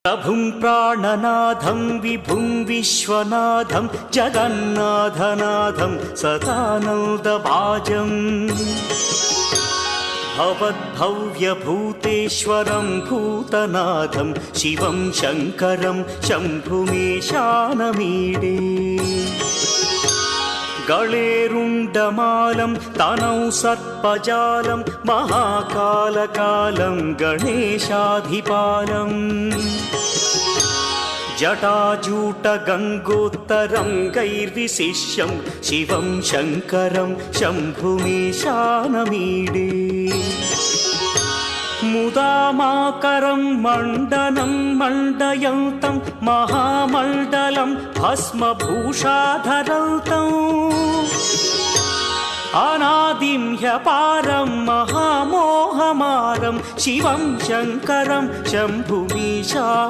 प्रभुं प्राणनाथं विभुं विश्वनाथं जगन्नाथनाथं सदानन्दभाजम् भवद्भव्यभूतेश्वरं भूतनाथं शिवं शङ्करं शम्भुमीशानमीडे गळेरुण्डमालं तनौ सर्पजालं महाकालकालं गणेशाधिपालम् जटाजूटगङ्गोत्तरं गैर्विशिष्यं शिवं शङ्करं शम्भुमीशानमीडे मुदामाकरं मण्डनं मण्डयन्तं महामण्डलं भस्मभूषाधरन्तम् अनादिं ह्यपारं महामोहमारं शिवं शङ्करं शम्भुमीशानमीडे।